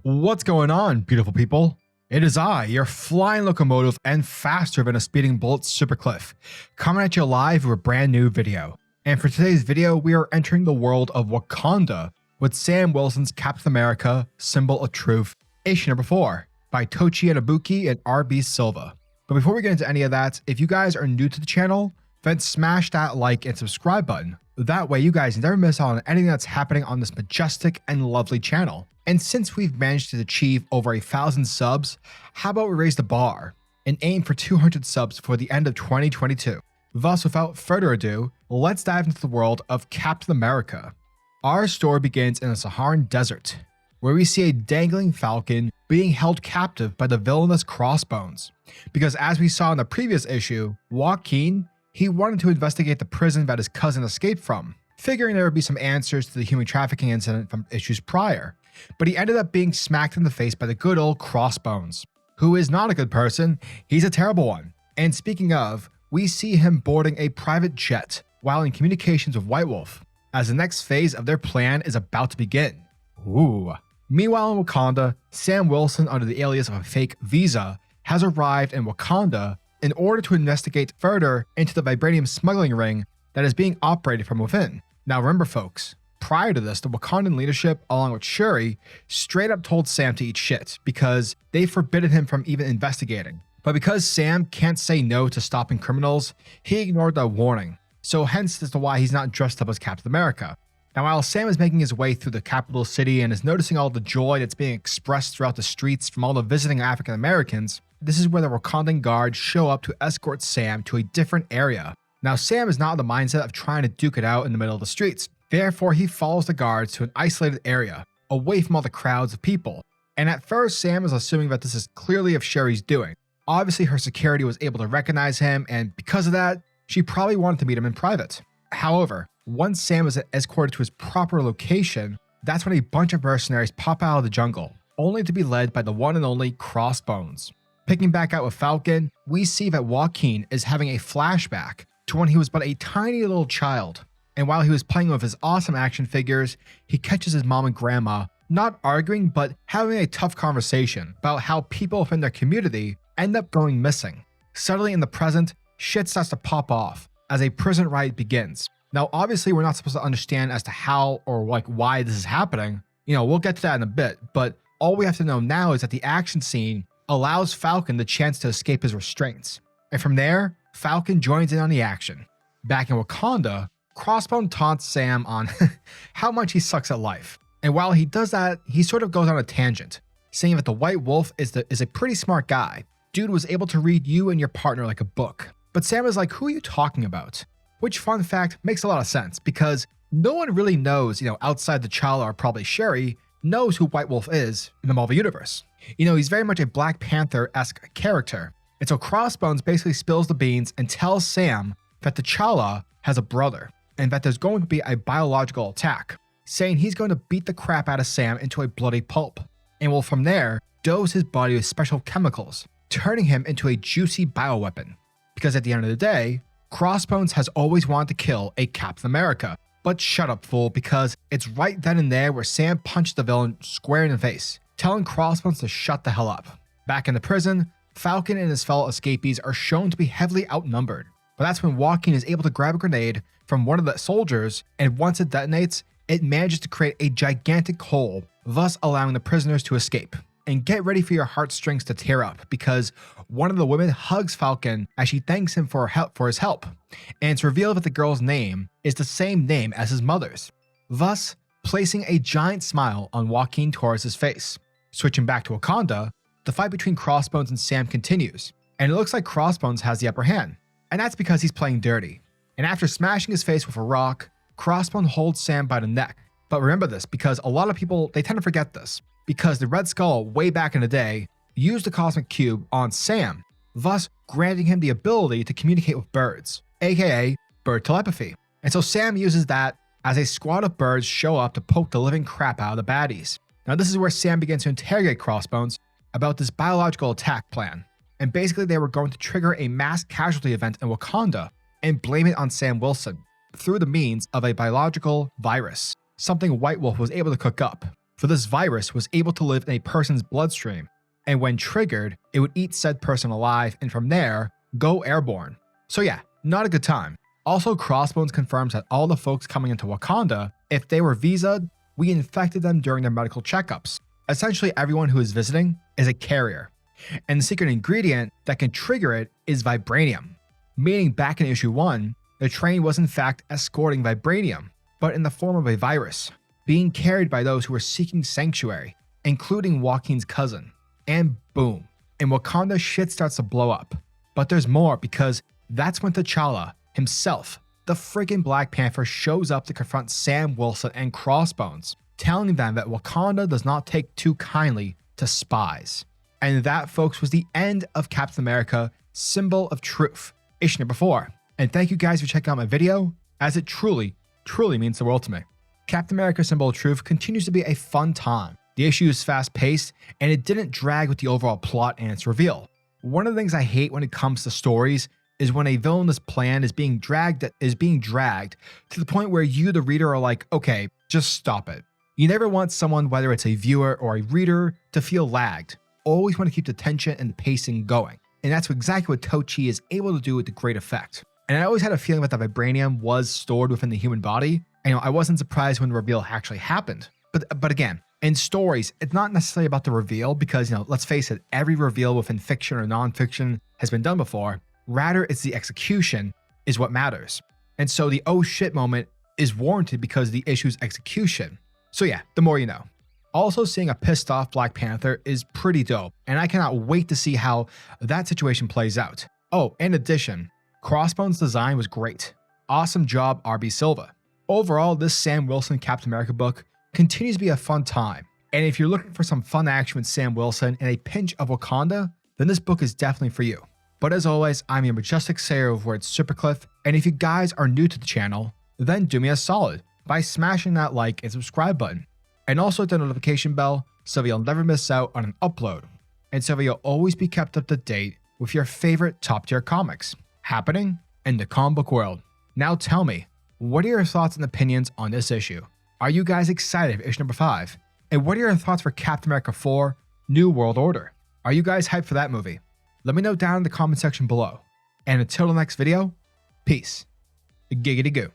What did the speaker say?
What's going on, beautiful people? It is I, your flying locomotive and faster than a speeding bullet SuperCliff, coming at you live with a brand new video. And for today's video, we are entering the world of Wakanda with Sam Wilson's Captain America Symbol of Truth, issue number 4, by Tochi Anabuki and RB Silva. But before we get into any of that, if you guys are new to the channel, then smash that like and subscribe button. That way you guys never miss out on anything that's happening on this majestic and lovely channel. And since we've managed to achieve over 1,000 subs, how about we raise the bar and aim for 200 subs for the end of 2022. Thus, without further ado, let's dive into the world of Captain America. Our story begins in the Saharan desert, where we see a dangling falcon being held captive by the villainous Crossbones. Because as we saw in the previous issue, Joaquin, he wanted to investigate the prison that his cousin escaped from, figuring there would be some answers to the human trafficking incident from issues prior. But he ended up being smacked in the face by the good old Crossbones, who is not a good person, he's a terrible one. And speaking of, we see him boarding a private jet while in communications with White Wolf, as the next phase of their plan is about to begin. Ooh. Meanwhile in Wakanda, Sam Wilson, under the alias of a fake visa, has arrived in Wakanda in order to investigate further into the vibranium smuggling ring that is being operated from within. Now remember folks, prior to this, the Wakandan leadership, along with Shuri, straight up told Sam to eat shit because they forbidden him from even investigating. But because Sam can't say no to stopping criminals, he ignored the warning. So hence as to why he's not dressed up as Captain America. Now while Sam is making his way through the capital city and is noticing all the joy that's being expressed throughout the streets from all the visiting African Americans, this is where the Wakandan guards show up to escort Sam to a different area. Now Sam is not in the mindset of trying to duke it out in the middle of the streets. Therefore, he follows the guards to an isolated area, away from all the crowds of people. And at first, Sam is assuming that this is clearly of Shuri's doing. Obviously, her security was able to recognize him, and because of that, she probably wanted to meet him in private. However, once Sam is escorted to his proper location, that's when a bunch of mercenaries pop out of the jungle, only to be led by the one and only Crossbones. Picking back out with Falcon, we see that Joaquin is having a flashback to when he was but a tiny little child. And while he was playing with his awesome action figures, he catches his mom and grandma not arguing but having a tough conversation about how people within their community end up going missing. Suddenly in the present, shit starts to pop off as a prison riot begins. Now obviously we're not supposed to understand as to how or why this is happening. We'll get to that in a bit, but all we have to know now is that the action scene allows Falcon the chance to escape his restraints. And from there, Falcon joins in on the action. Back in Wakanda, Crossbone taunts Sam on how much he sucks at life. And while he does that, he sort of goes on a tangent, saying that the White Wolf is a pretty smart guy. Dude was able to read you and your partner like a book. But Sam is like, who are you talking about? Which, fun fact, makes a lot of sense because no one really knows, outside the T'Challa or probably Shuri, knows who White Wolf is in the Marvel Universe. He's very much a Black Panther-esque character. And so Crossbones basically spills the beans and tells Sam that T'Challa has a brother, and that there's going to be a biological attack, saying he's going to beat the crap out of Sam into a bloody pulp, and will from there dose his body with special chemicals, turning him into a juicy bioweapon. Because at the end of the day, Crossbones has always wanted to kill a Captain America. But shut up, fool, because it's right then and there where Sam punched the villain square in the face, telling Crossbones to shut the hell up. Back in the prison, Falcon and his fellow escapees are shown to be heavily outnumbered. But that's when Joaquin is able to grab a grenade from one of the soldiers, and once it detonates, it manages to create a gigantic hole, thus allowing the prisoners to escape. And get ready for your heartstrings to tear up, because one of the women hugs Falcon as she thanks him for his help, and it's revealed that the girl's name is the same name as his mother's, thus placing a giant smile on Joaquin Torres' face. Switching back to Wakanda, the fight between Crossbones and Sam continues, and it looks like Crossbones has the upper hand. And that's because he's playing dirty. And after smashing his face with a rock, Crossbone holds Sam by the neck. But remember this, because a lot of people, they tend to forget this, because the Red Skull way back in the day used the Cosmic Cube on Sam, thus granting him the ability to communicate with birds, aka bird telepathy. And so Sam uses that as a squad of birds show up to poke the living crap out of the baddies. Now this is where Sam begins to interrogate Crossbones about this biological attack plan. And basically they were going to trigger a mass casualty event in Wakanda and blame it on Sam Wilson through the means of a biological virus, something White Wolf was able to cook up. for this virus was able to live in a person's bloodstream, and when triggered, it would eat said person alive and from there, go airborne. So yeah, not a good time. Also, Crossbones confirms that all the folks coming into Wakanda, if they were visaed, we infected them during their medical checkups. Essentially, everyone who is visiting is a carrier. And the secret ingredient that can trigger it is vibranium. Meaning back in issue 1, the train was in fact escorting vibranium, but in the form of a virus, being carried by those who were seeking sanctuary, including Joaquin's cousin. And boom, in Wakanda shit starts to blow up. But there's more, because that's when T'Challa himself, the freaking Black Panther, shows up to confront Sam Wilson and Crossbones, telling them that Wakanda does not take too kindly to spies. And that, folks, was the end of Captain America: Symbol of Truth, issue number 4. And thank you guys for checking out my video, as it truly, truly means the world to me. Captain America: Symbol of Truth continues to be a fun time. The issue is fast-paced, and it didn't drag with the overall plot and its reveal. One of the things I hate when it comes to stories is when a villainous plan is being dragged to the point where you, the reader, are like, okay, just stop it. You never want someone, whether it's a viewer or a reader, to feel lagged. Always want to keep the tension and the pacing going. And that's exactly what Tochi is able to do with great effect. And I always had a feeling that the vibranium was stored within the human body. And I wasn't surprised when the reveal actually happened. But again, in stories, it's not necessarily about the reveal because, let's face it, every reveal within fiction or nonfiction has been done before. Rather, it's the execution is what matters. And so the oh shit moment is warranted because of the issue's execution. So yeah, the more you know. Also, seeing a pissed off Black Panther is pretty dope, and I cannot wait to see how that situation plays out. Oh, in addition, Crossbones' design was great. Awesome job, RB Silva. Overall, this Sam Wilson Captain America book continues to be a fun time, and if you're looking for some fun action with Sam Wilson and a pinch of Wakanda, then this book is definitely for you. But as always, I'm your majestic sayer of words, SuperCliff, and if you guys are new to the channel, then do me a solid by smashing that like and subscribe button. And also hit the notification bell so that you'll never miss out on an upload, and so that you'll always be kept up to date with your favorite top tier comics happening in the comic book world. Now tell me, what are your thoughts and opinions on this issue? Are you guys excited for issue number 5? And what are your thoughts for Captain America 4: New World Order? Are you guys hyped for that movie? Let me know down in the comment section below. And until the next video, peace. Giggity goo.